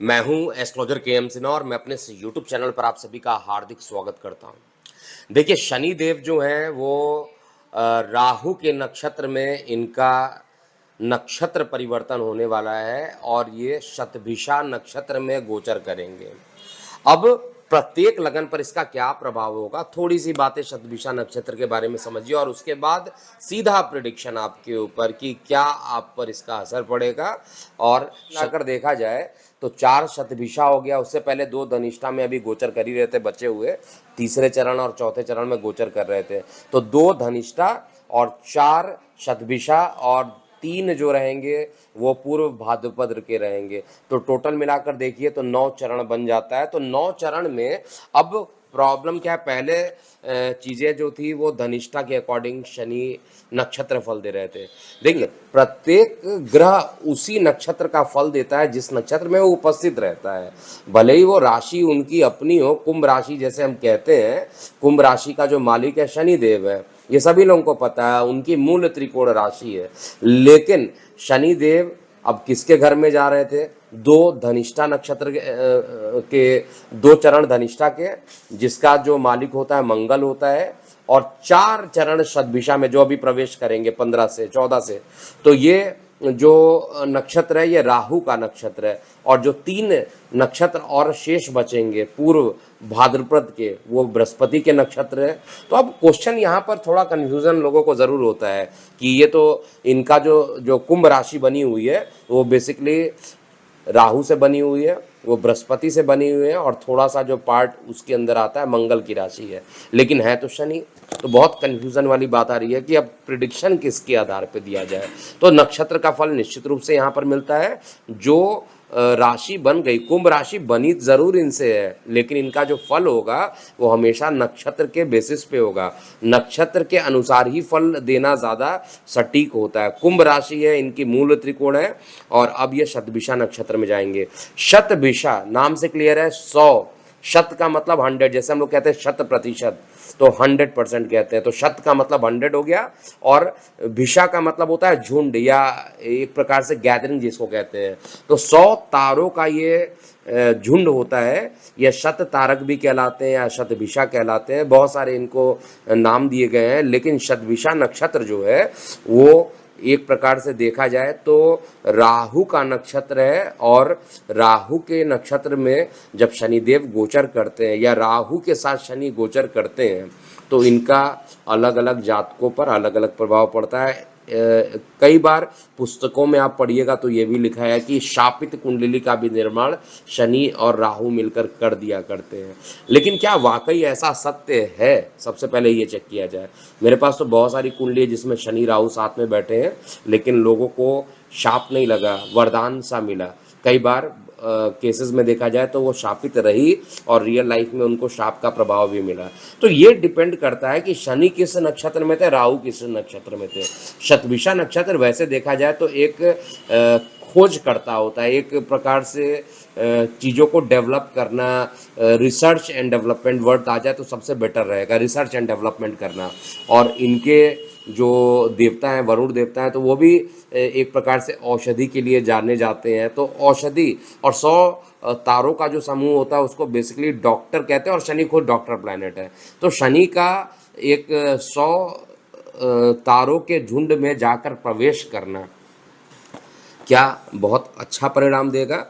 मैं हूं एस्ट्रोलॉजर के एम सिन्हा और मैं अपने इस यूट्यूब चैनल पर आप सभी का हार्दिक स्वागत करता हूं। देखिए, शनि देव जो हैं वो राहु के नक्षत्र में इनका नक्षत्र परिवर्तन होने वाला है और ये शतभिषा नक्षत्र में गोचर करेंगे। अब प्रत्येक लगन पर इसका क्या प्रभाव होगा, थोड़ी सी बातें शतभिषा नक्षत्र के बारे में समझिए और उसके बाद सीधा प्रेडिक्शन आपके ऊपर कि क्या आप पर इसका असर पड़ेगा। और अगर देखा जाए तो 4 शतभिषा हो गया, उससे पहले 2 धनिष्ठा में अभी गोचर कर ही रहे थे बचे हुए, तीसरे चरण और चौथे चरण में गोचर कर रहे थे। तो 2 धनिष्ठा और 4 शतभिषा और 3 जो रहेंगे वो पूर्व भाद्रपद के रहेंगे। तो टोटल मिलाकर देखिए तो 9 चरण बन जाता है। तो 9 चरण में अब प्रॉब्लम क्या है, पहले चीज़ें जो थी वो धनिष्ठा के अकॉर्डिंग शनि नक्षत्र फल दे रहे थे। देखिए, प्रत्येक ग्रह उसी नक्षत्र का फल देता है जिस नक्षत्र में वो उपस्थित रहता है, भले ही वो राशि उनकी अपनी हो। कुंभ राशि जैसे हम कहते हैं, कुंभ राशि का जो मालिक है शनि देव है, ये सभी लोगों को पता है, उनकी मूल त्रिकोण राशि है। लेकिन शनि देव अब किसके घर में जा रहे थे? 2 धनिष्ठा नक्षत्र के 2 चरण धनिष्ठा के, जिसका जो मालिक होता है मंगल होता है, और 4 चरण शतभिषा में जो अभी प्रवेश करेंगे 15 से 14 से। तो ये जो नक्षत्र है ये राहु का नक्षत्र है, और जो 3 नक्षत्र और शेष बचेंगे पूर्व भाद्रपद के, वो बृहस्पति के नक्षत्र है। तो अब क्वेश्चन यहाँ पर थोड़ा कन्फ्यूजन लोगों को ज़रूर होता है कि ये तो इनका जो जो कुंभ राशि बनी हुई है वो बेसिकली राहु से बनी हुई है, वो बृहस्पति से बनी हुई है, और थोड़ा सा जो पार्ट उसके अंदर आता है मंगल की राशि है, लेकिन है तो शनि। तो बहुत कन्फ्यूजन वाली बात आ रही है कि अब प्रिडिक्शन किसके आधार पे दिया जाए। तो नक्षत्र का फल निश्चित रूप से यहाँ पर मिलता है। जो राशि बन गई, कुंभ राशि बनी जरूर इनसे है, लेकिन इनका जो फल होगा वो हमेशा नक्षत्र के बेसिस पे होगा। नक्षत्र के अनुसार ही फल देना ज़्यादा सटीक होता है। कुंभ राशि है, इनकी मूल त्रिकोण है, और अब ये शतभिषा नक्षत्र में जाएंगे। शतभिषा नाम से क्लियर है, 100, शत का मतलब 100, जैसे हम लोग कहते हैं 100%, तो 100% कहते हैं। तो शत का मतलब 100 हो गया, और भिषा का मतलब होता है झुंड या एक प्रकार से गैदरिंग जिसको कहते हैं। तो 100 तारों का ये झुंड होता है। ये शत तारक भी कहलाते हैं या शतभिषा कहलाते हैं, बहुत सारे इनको नाम दिए गए हैं। लेकिन शतभिषा नक्षत्र जो है वो एक प्रकार से देखा जाए तो राहु का नक्षत्र है, और राहु के नक्षत्र में जब शनिदेव गोचर करते हैं या राहु के साथ शनि गोचर करते हैं तो इनका अलग अलग जातकों पर अलग अलग प्रभाव पड़ता है। कई बार पुस्तकों में आप पढ़िएगा तो ये भी लिखा है कि शापित कुंडली का भी निर्माण शनि और राहु मिलकर कर दिया करते हैं। लेकिन क्या वाकई ऐसा सत्य है? सबसे पहले ये चेक किया जाए। मेरे पास तो बहुत सारी कुंडली है जिसमें शनि राहु साथ में बैठे हैं, लेकिन लोगों को शाप नहीं लगा, वरदान सा मिला। कई बार केसेस में देखा जाए तो वो शापित रही और रियल लाइफ में उनको शाप का प्रभाव भी मिला। तो ये डिपेंड करता है कि शनि किस नक्षत्र में थे, राहु किस नक्षत्र में थे। शतभिषा नक्षत्र वैसे देखा जाए तो एक खोज करता होता है, एक प्रकार से चीज़ों को डेवलप करना, रिसर्च एंड डेवलपमेंट वर्ड आ जाए तो सबसे बेटर रहेगा, रिसर्च एंड डेवलपमेंट करना। और इनके जो देवता हैं, वरुण देवता हैं, तो वो भी एक प्रकार से औषधि के लिए जाने जाते हैं। तो औषधि और 100 तारों का जो समूह होता है उसको बेसिकली डॉक्टर कहते हैं, और शनि खुद डॉक्टर प्लैनेट है। तो शनि का एक 100 तारों के झुंड में जाकर प्रवेश करना क्या बहुत अच्छा परिणाम देगा,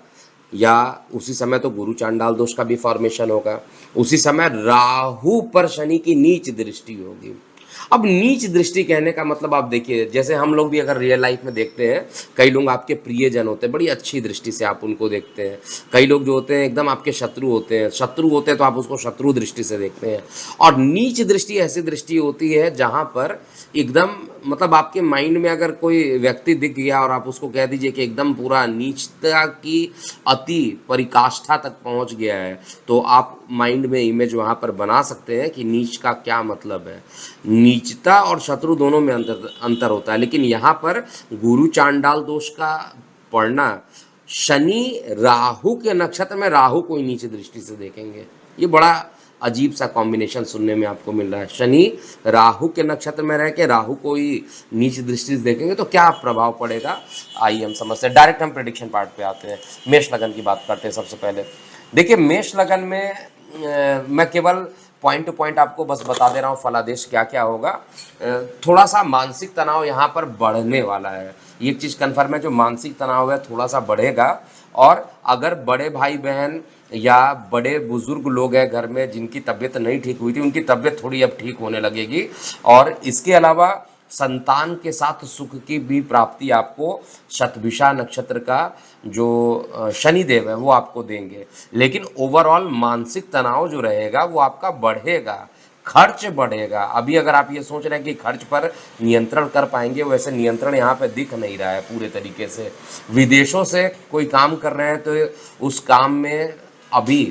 या उसी समय तो गुरु चांडाल दोष का भी फॉर्मेशन होगा, उसी समय राहु पर शनि की नीच दृष्टि होगी। अब नीच दृष्टि कहने का मतलब आप देखिए, जैसे हम लोग भी अगर रियल लाइफ में देखते हैं, कई लोग आपके प्रियजन होते हैं, बड़ी अच्छी दृष्टि से आप उनको देखते हैं। कई लोग जो होते हैं एकदम आपके शत्रु होते हैं, तो आप उसको शत्रु दृष्टि से देखते हैं। और नीच दृष्टि ऐसी दृष्टि होती है जहाँ पर एकदम मतलब आपके माइंड में अगर कोई व्यक्ति दिख गया और आप उसको कह दीजिए कि एकदम पूरा नीचता की अति परिकाष्ठा तक पहुंच गया है, तो आप माइंड में इमेज वहां पर बना सकते हैं कि नीच का क्या मतलब है। नीचता और शत्रु दोनों में अंतर होता है, लेकिन यहाँ पर गुरु चांडाल दोष का पढ़ना शनि राहु के नक्षत्र में राहु को ही नीच दृष्टि से देखेंगे। ये बड़ा अजीब सा कॉम्बिनेशन सुनने में आपको मिल रहा है। शनि राहु के नक्षत्र में रह के राहु को ही नीच दृष्टि से देखेंगे तो क्या प्रभाव पड़ेगा, आइए हम समझते हैं। डायरेक्ट हम प्रेडिक्शन पार्ट पे आते हैं, मेष लगन की बात करते हैं। सबसे पहले देखिए मेष लगन में मैं केवल पॉइंट टू पॉइंट आपको बस बता दे रहा हूँ फलादेश क्या क्या होगा। थोड़ा सा मानसिक तनाव यहाँ पर बढ़ने वाला है, ये चीज़ कन्फर्म है। जो मानसिक तनाव है थोड़ा सा बढ़ेगा, और अगर बड़े भाई बहन या बड़े बुजुर्ग लोग हैं घर में जिनकी तबीयत नहीं ठीक हुई थी, उनकी तबीयत थोड़ी अब ठीक होने लगेगी। और इसके अलावा संतान के साथ सुख की भी प्राप्ति आपको शतभिषा नक्षत्र का जो शनिदेव है वो आपको देंगे। लेकिन ओवरऑल मानसिक तनाव जो रहेगा वो आपका बढ़ेगा, खर्च बढ़ेगा। अभी अगर आप ये सोच रहे हैं कि खर्च पर नियंत्रण कर पाएंगे, वैसे नियंत्रण यहाँ पे दिख नहीं रहा है पूरे तरीके से। विदेशों से कोई काम कर रहे हैं तो उस काम में अभी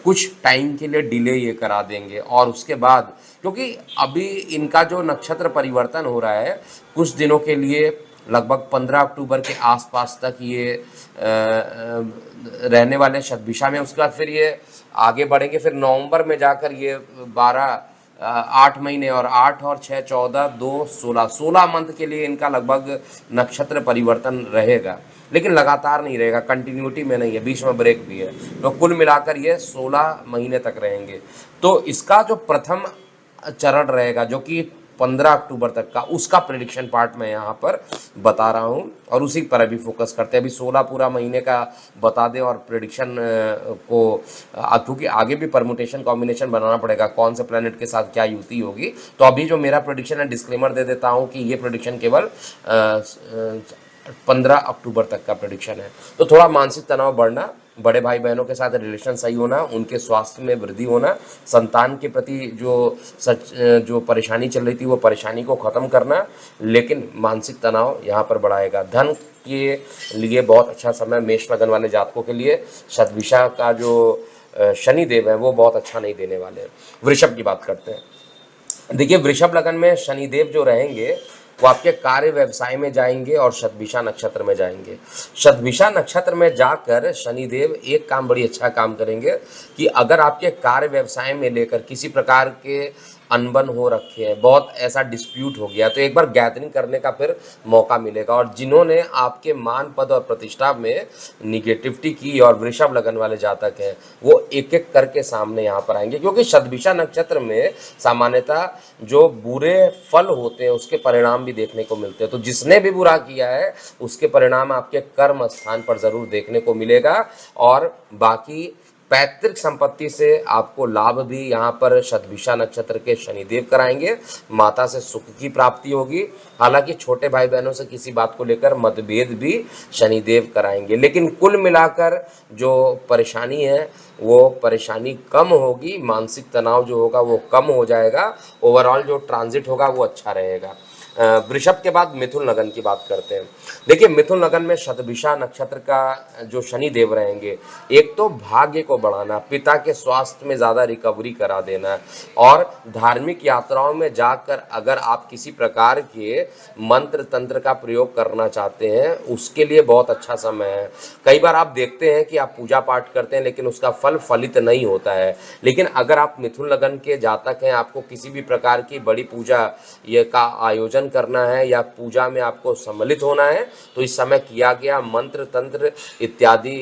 कुछ टाइम के लिए डिले ये करा देंगे, और उसके बाद क्योंकि अभी इनका जो नक्षत्र परिवर्तन हो रहा है कुछ दिनों के लिए, लगभग 15 अक्टूबर के आसपास तक ये रहने वाले शतभिषा में। उसके बाद फिर ये आगे बढ़ेंगे, फिर नवंबर में जाकर ये 8 महीने और 8 और 6 14 2 16 मंथ के लिए इनका लगभग नक्षत्र परिवर्तन रहेगा। लेकिन लगातार नहीं रहेगा, कंटिन्यूटी में नहीं है, बीच में ब्रेक भी है। तो कुल मिलाकर ये 16 महीने तक रहेंगे। तो इसका जो प्रथम चरण रहेगा जो कि 15 अक्टूबर तक का, उसका प्रेडिक्शन पार्ट मैं यहाँ पर बता रहा हूँ और उसी पर अभी फोकस करते हैं। अभी 16 पूरा महीने का बता दें और प्रेडिक्शन को, क्योंकि आगे भी परमुटेशन कॉम्बिनेशन बनाना पड़ेगा कौन से प्लेनेट के साथ क्या युति होगी। तो अभी जो मेरा प्रेडिक्शन है, डिस्क्लेमर दे देता हूँ कि ये प्रेडिक्शन केवल 15 अक्टूबर तक का प्रेडिक्शन है। तो थोड़ा मानसिक तनाव बढ़ना, बड़े भाई बहनों के साथ रिलेशन सही होना, उनके स्वास्थ्य में वृद्धि होना, संतान के प्रति जो परेशानी चल रही थी वो परेशानी को ख़त्म करना, लेकिन मानसिक तनाव यहाँ पर बढ़ाएगा। धन के लिए बहुत अच्छा समय मेष लगन वाले जातकों के लिए। शतभिषा का जो शनिदेव है वो बहुत अच्छा नहीं देने वाले हैं। वृषभ की बात करते हैं। देखिए वृषभ लगन में शनिदेव जो रहेंगे वो आपके कार्य व्यवसाय में जाएंगे और शतभिषा नक्षत्र में जाएंगे। शतभिषा नक्षत्र में जाकर शनिदेव एक काम बड़ी अच्छा काम करेंगे कि अगर आपके कार्य व्यवसाय में लेकर किसी प्रकार के अनबन हो रखे हैं, बहुत ऐसा डिस्प्यूट हो गया, तो एक बार गैदरिंग करने का फिर मौका मिलेगा। और जिन्होंने आपके मान पद और प्रतिष्ठा में निगेटिविटी की और वृषभ लगन वाले जातक हैं वो एक एक करके सामने यहाँ पर आएंगे, क्योंकि शतभिषा नक्षत्र में सामान्यतः जो बुरे फल होते हैं उसके परिणाम भी देखने को मिलते हैं। तो जिसने भी बुरा किया है उसके परिणाम आपके कर्म स्थान पर जरूर देखने को मिलेगा। और बाकी पैतृक संपत्ति से आपको लाभ भी यहाँ पर शतभिषा नक्षत्र के शनिदेव कराएंगे। माता से सुख की प्राप्ति होगी। हालांकि छोटे भाई बहनों से किसी बात को लेकर मतभेद भी शनिदेव कराएंगे, लेकिन कुल मिलाकर जो परेशानी है वो परेशानी कम होगी। मानसिक तनाव जो होगा वो कम हो जाएगा। ओवरऑल जो ट्रांजिट होगा वो अच्छा रहेगा। वृषभ के बाद मिथुन लगन की बात करते हैं। देखिए मिथुन लगन में शतभिषा नक्षत्र का जो शनि देव रहेंगे, एक तो भाग्य को बढ़ाना, पिता के स्वास्थ्य में ज़्यादा रिकवरी करा देना, और धार्मिक यात्राओं में जाकर अगर आप किसी प्रकार के मंत्र तंत्र का प्रयोग करना चाहते हैं उसके लिए बहुत अच्छा समय है। कई बार आप देखते हैं कि आप पूजा पाठ करते हैं लेकिन उसका फल फलित नहीं होता है। लेकिन अगर आप मिथुन लगन के जातक हैं, आपको किसी भी प्रकार की बड़ी पूजा ये का आयोजन करना है या पूजा में आपको सम्मिलित होना है, तो इस समय किया गया मंत्र तंत्र इत्यादि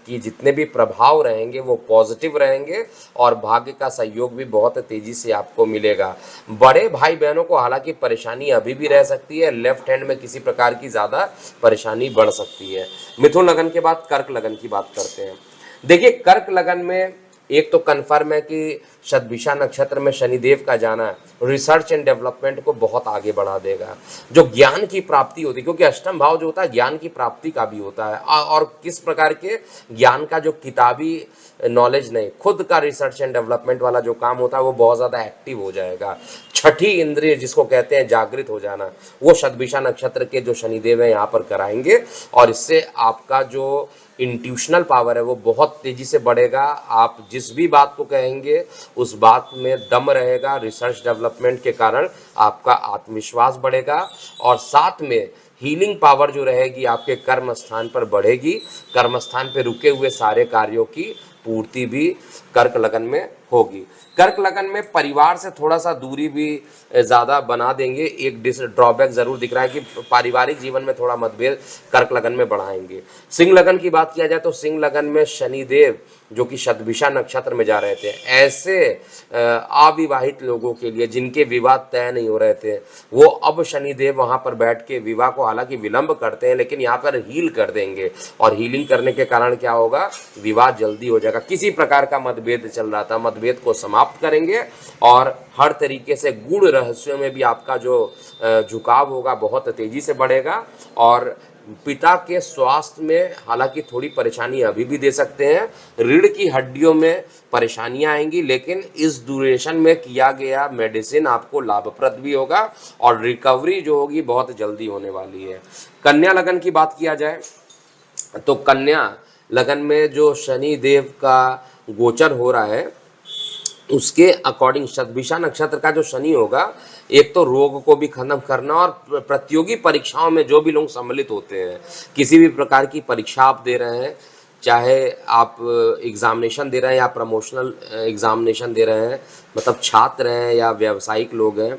की जितने भी प्रभाव रहेंगे वो पॉजिटिव रहेंगे और भाग्य का सहयोग भी बहुत तेजी से आपको मिलेगा। बड़े भाई बहनों को हालांकि परेशानी अभी भी रह सकती है, लेफ्ट हैंड में किसी प्रकार की ज़्यादा परेशानी बढ़ सकती है। मिथुन लगन के बाद कर्क लगन की बात करते हैं। देखिए कर्क लगन में एक तो कन्फर्म है कि शतभिषा नक्षत्र में शनिदेव का जाना रिसर्च एंड डेवलपमेंट को बहुत आगे बढ़ा देगा। जो ज्ञान की प्राप्ति होती है, क्योंकि अष्टम भाव जो होता है ज्ञान की प्राप्ति का भी होता है, और किस प्रकार के ज्ञान का जो किताबी नॉलेज नहीं, खुद का रिसर्च एंड डेवलपमेंट वाला जो काम होता है वो बहुत ज़्यादा एक्टिव हो जाएगा। छठी इंद्रिय जिसको कहते हैं जागृत हो जाना, वो शतभिषा नक्षत्र के जो शनिदेव है यहाँ पर कराएंगे, और इससे आपका जो इंट्यूशनल पावर है वो बहुत तेजी से बढ़ेगा। आप जिस भी बात को कहेंगे उस बात में दम रहेगा। रिसर्च डेवलपमेंट के कारण आपका आत्मविश्वास बढ़ेगा, और साथ में हीलिंग पावर जो रहेगी आपके कर्म स्थान पर बढ़ेगी। कर्म स्थान पे रुके हुए सारे कार्यों की पूर्ति भी कर्क लगन में होगी। कर्क लगन में परिवार से थोड़ा सा दूरी भी ज़्यादा बना देंगे। एक ड्रॉबैक ज़रूर दिख रहा है कि पारिवारिक जीवन में थोड़ा मतभेद कर्क लगन में बढ़ाएंगे। सिंह लगन की बात किया जाए तो सिंह लगन में शनिदेव जो कि शतभिषा नक्षत्र में जा रहे थे, ऐसे अविवाहित लोगों के लिए जिनके विवाह तय नहीं हो रहे थे, वो अब शनिदेव वहां पर बैठ के विवाह को हालांकि विलंब करते हैं लेकिन यहाँ पर हील कर देंगे। और हीलिंग करने के कारण क्या होगा, विवाह जल्दी हो जाएगा। किसी प्रकार का मतभेद चल रहा था, मतभेद को समाप्त करेंगे और हर तरीके से गूढ़ रहस्यों में भी आपका जो झुकाव होगा बहुत तेजी से बढ़ेगा। और पिता के स्वास्थ्य में हालांकि थोड़ी परेशानी अभी भी दे सकते हैं, रीढ़ की हड्डियों में परेशानियां आएंगी, लेकिन इस ड्यूरेशन में किया गया मेडिसिन आपको लाभप्रद भी होगा और रिकवरी जो होगी बहुत जल्दी होने वाली है। कन्या लगन की बात किया जाए तो कन्या लगन में जो शनि देव का गोचर हो रहा है उसके अकॉर्डिंग शतभिषा नक्षत्र का जो शनि होगा, एक तो रोग को भी खत्म करना और प्रतियोगी परीक्षाओं में जो भी लोग सम्मिलित होते हैं, किसी भी प्रकार की परीक्षा आप दे रहे हैं, चाहे आप एग्जामिनेशन दे रहे हैं या प्रमोशनल एग्जामिनेशन दे रहे हैं, मतलब छात्र हैं या व्यावसायिक लोग हैं,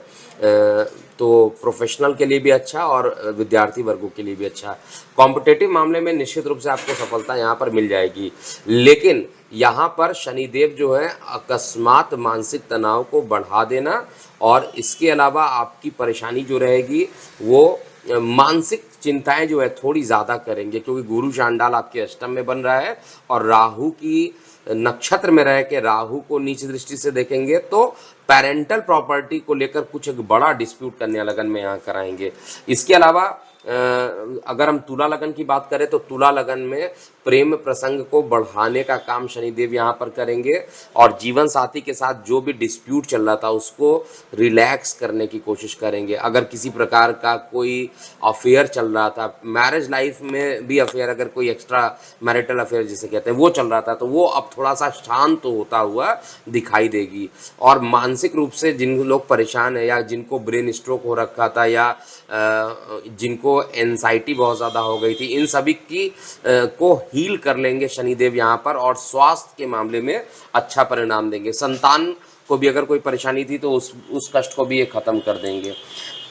तो प्रोफेशनल के लिए भी अच्छा और विद्यार्थी वर्गों के लिए भी अच्छा। कॉम्पिटेटिव मामले में निश्चित रूप से आपको सफलता यहाँ पर मिल जाएगी, लेकिन यहाँ पर शनिदेव जो है अकस्मात मानसिक तनाव को बढ़ा देना और इसके अलावा आपकी परेशानी जो रहेगी वो मानसिक चिंताएं जो है थोड़ी ज़्यादा करेंगे, क्योंकि गुरु चांडाल आपके अष्टम में बन रहा है और राहु की नक्षत्र में रह के राहु को नीच दृष्टि से देखेंगे, तो पेरेंटल प्रॉपर्टी को लेकर कुछ एक बड़ा डिस्प्यूट कन्या लगन में यहाँ कराएंगे। इसके अलावा अगर हम तुला लगन की बात करें तो तुला लगन में प्रेम प्रसंग को बढ़ाने का काम शनिदेव यहाँ पर करेंगे और जीवन साथी के साथ जो भी डिस्प्यूट चल रहा था उसको रिलैक्स करने की कोशिश करेंगे। अगर किसी प्रकार का कोई अफेयर चल रहा था, मैरिज लाइफ में भी अफेयर, अगर कोई एक्स्ट्रा मैरिटल अफेयर जिसे कहते हैं वो चल रहा था, तो वो अब थोड़ा सा शांत होता हुआ दिखाई देगी। और मानसिक रूप से जिन लोग परेशान है या जिनको ब्रेन स्ट्रोक हो रखा था या जिनको एंजाइटी बहुत ज़्यादा हो गई थी, इन सभी की को हील कर लेंगे शनिदेव यहाँ पर और स्वास्थ्य के मामले में अच्छा परिणाम देंगे। संतान को भी अगर कोई परेशानी थी तो उस कष्ट को भी ये खत्म कर देंगे।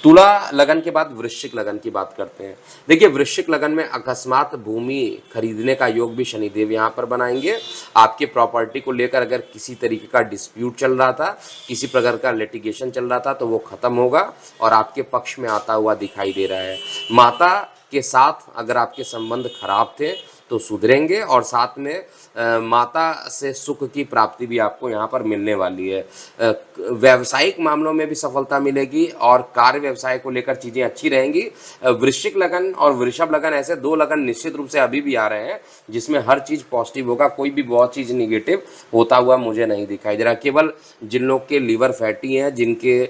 तुला लगन के बाद वृश्चिक लगन की बात करते हैं। देखिए, वृश्चिक लगन में अकस्मात भूमि खरीदने का योग भी शनिदेव यहाँ पर बनाएंगे। आपके प्रॉपर्टी को लेकर अगर किसी तरीके का डिस्प्यूट चल रहा था, किसी प्रकार का लिटिगेशन चल रहा था, तो वो खत्म होगा और आपके पक्ष में आता हुआ दिखाई दे रहा है। माता के साथ अगर आपके संबंध खराब थे तो सुधरेंगे और साथ में माता से सुख की प्राप्ति भी आपको यहाँ पर मिलने वाली है। व्यावसायिक मामलों में भी सफलता मिलेगी और कार्य व्यवसाय को लेकर चीज़ें अच्छी रहेंगी। वृश्चिक लगन और वृषभ लगन ऐसे दो लगन निश्चित रूप से अभी भी आ रहे हैं जिसमें हर चीज़ पॉजिटिव होगा, कोई भी बहुत चीज़ निगेटिव होता हुआ मुझे नहीं दिखाई दे रहा। केवल जिन लोग के लीवर फैटी हैं, जिनके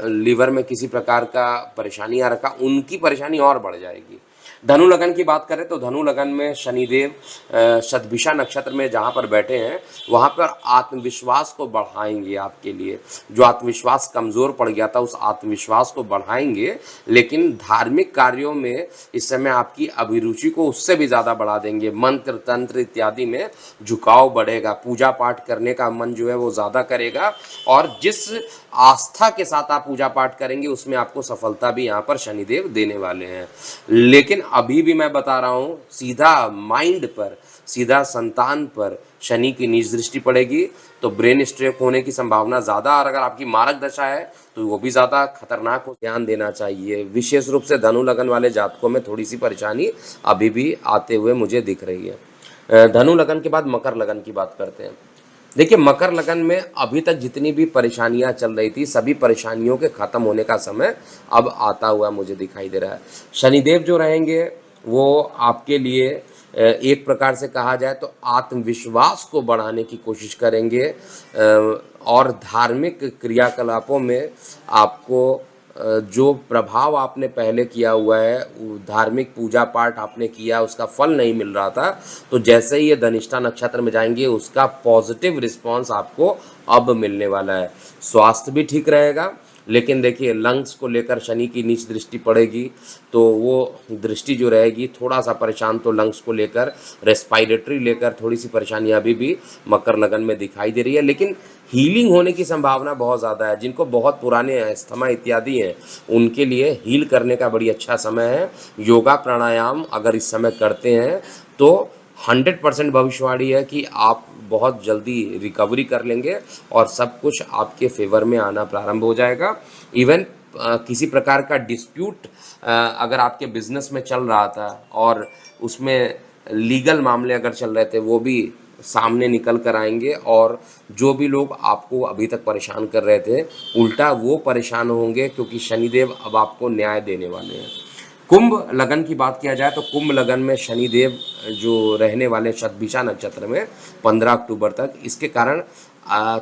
लीवर में किसी प्रकार का परेशानी आ रखा, उनकी परेशानी और बढ़ जाएगी। धनु लगन की बात करें तो धनु लगन में शनिदेव शतभिषा नक्षत्र में जहाँ पर बैठे हैं वहाँ पर आत्मविश्वास को बढ़ाएंगे आपके लिए। जो आत्मविश्वास कमज़ोर पड़ गया था उस आत्मविश्वास को बढ़ाएंगे, लेकिन धार्मिक कार्यों में इस समय आपकी अभिरुचि को उससे भी ज़्यादा बढ़ा देंगे। मंत्र तंत्र इत्यादि में झुकाव बढ़ेगा, पूजा पाठ करने का मन जो है वो ज़्यादा करेगा और जिस आस्था के साथ आप पूजा पाठ करेंगे उसमें आपको सफलता भी यहाँ पर शनिदेव देने वाले हैं। लेकिन अभी भी मैं बता रहा हूँ, सीधा माइंड पर, सीधा संतान पर शनि की नीच दृष्टि पड़ेगी तो ब्रेन स्ट्रोक होने की संभावना ज़्यादा, और अगर आपकी मारक दशा है तो वो भी ज़्यादा खतरनाक हो। ध्यान देना चाहिए। विशेष रूप से धनु लगन वाले जातकों में थोड़ी सी परेशानी अभी भी आते हुए मुझे दिख रही है। धनु लगन के बाद मकर लगन की बात करते हैं। देखिए, मकर लगन में अभी तक जितनी भी परेशानियां चल रही थी सभी परेशानियों के ख़त्म होने का समय अब आता हुआ मुझे दिखाई दे रहा है। शनिदेव जो रहेंगे वो आपके लिए एक प्रकार से कहा जाए तो आत्मविश्वास को बढ़ाने की कोशिश करेंगे और धार्मिक क्रियाकलापों में आपको जो प्रभाव आपने पहले किया हुआ है, धार्मिक पूजा पाठ आपने किया, उसका फल नहीं मिल रहा था, तो जैसे ही ये धनिष्ठा नक्षत्र में जाएंगे उसका पॉजिटिव रिस्पांस आपको अब मिलने वाला है। स्वास्थ्य भी ठीक रहेगा लेकिन देखिए लंग्स को लेकर शनि की नीच दृष्टि पड़ेगी, तो वो दृष्टि जो रहेगी थोड़ा-सा परेशान तो लंग्स को लेकर, रेस्पिरेटरी लेकर थोड़ी-सी परेशानियाँ अभी भी मकर लगन में दिखाई दे रही है। लेकिन हीलिंग होने की संभावना बहुत ज़्यादा है। जिनको बहुत पुराने अस्थमा इत्यादि हैं, उनके लिए हील करने का बड़ी अच्छा समय है। योगा प्राणायाम अगर इस समय करते हैं, तो 100% भविष्यवाणी है कि आप बहुत जल्दी रिकवरी कर लेंगे और सब कुछ आपके फ़ेवर में आना प्रारंभ हो जाएगा। इवन किसी प्रकार का डिस्प्यूट अगर आपके बिज़नेस में चल रहा था और उसमें लीगल मामले अगर चल रहे थे, वो भी सामने निकल कर आएँगे और जो भी लोग आपको अभी तक परेशान कर रहे थे, उल्टा वो परेशान होंगे क्योंकि शनिदेव अब आपको न्याय देने वाले हैं। कुंभ लगन की बात किया जाए तो कुंभ लगन में शनिदेव जो रहने वाले शतभिषा नक्षत्र में 15 अक्टूबर तक, इसके कारण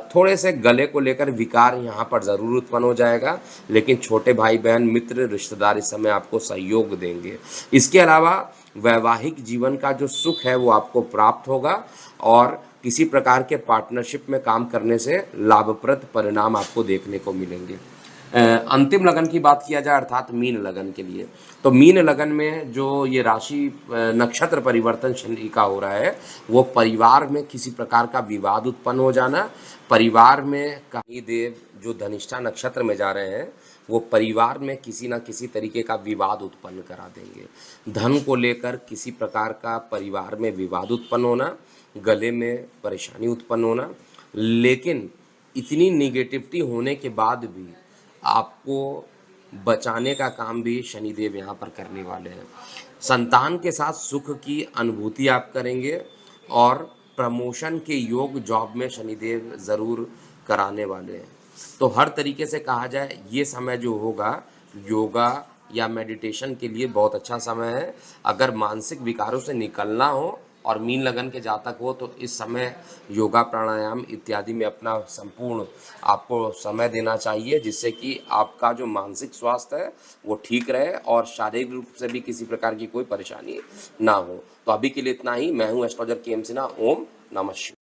थोड़े से गले को लेकर विकार यहाँ पर ज़रूर उत्पन्न हो जाएगा, लेकिन छोटे भाई बहन मित्र रिश्तेदार इस समय आपको सहयोग देंगे। इसके अलावा वैवाहिक जीवन का जो सुख है वो आपको प्राप्त होगा और किसी प्रकार के पार्टनरशिप में काम करने से लाभप्रद परिणाम आपको देखने को मिलेंगे। अंतिम लगन की बात किया जाए अर्थात मीन लगन के लिए, तो मीन लगन में जो ये राशि नक्षत्र परिवर्तन शनि का हो रहा है, वो परिवार में किसी प्रकार का विवाद उत्पन्न हो जाना, परिवार में कहीं देव जो धनिष्ठा नक्षत्र में जा रहे हैं, वो परिवार में किसी न किसी तरीके का विवाद उत्पन्न करा देंगे। धन को लेकर किसी प्रकार का परिवार में विवाद उत्पन्न होना, गले में परेशानी उत्पन्न होना, लेकिन इतनी नेगेटिविटी होने के बाद भी आपको बचाने का काम भी शनिदेव यहाँ पर करने वाले हैं। संतान के साथ सुख की अनुभूति आप करेंगे और प्रमोशन के योग जॉब में शनिदेव ज़रूर कराने वाले हैं। तो हर तरीके से कहा जाए ये समय जो होगा योगा या मेडिटेशन के लिए बहुत अच्छा समय है। अगर मानसिक विकारों से निकलना हो और मीन लगन के जातक हो तो इस समय योगा प्राणायाम इत्यादि में अपना संपूर्ण आपको समय देना चाहिए, जिससे कि आपका जो मानसिक स्वास्थ्य है वो ठीक रहे और शारीरिक रूप से भी किसी प्रकार की कोई परेशानी ना हो। तो अभी के लिए इतना ही। मैं हूँ एस्ट्रोलॉजर के एम सिन्हा। ओम नमः शिवाय।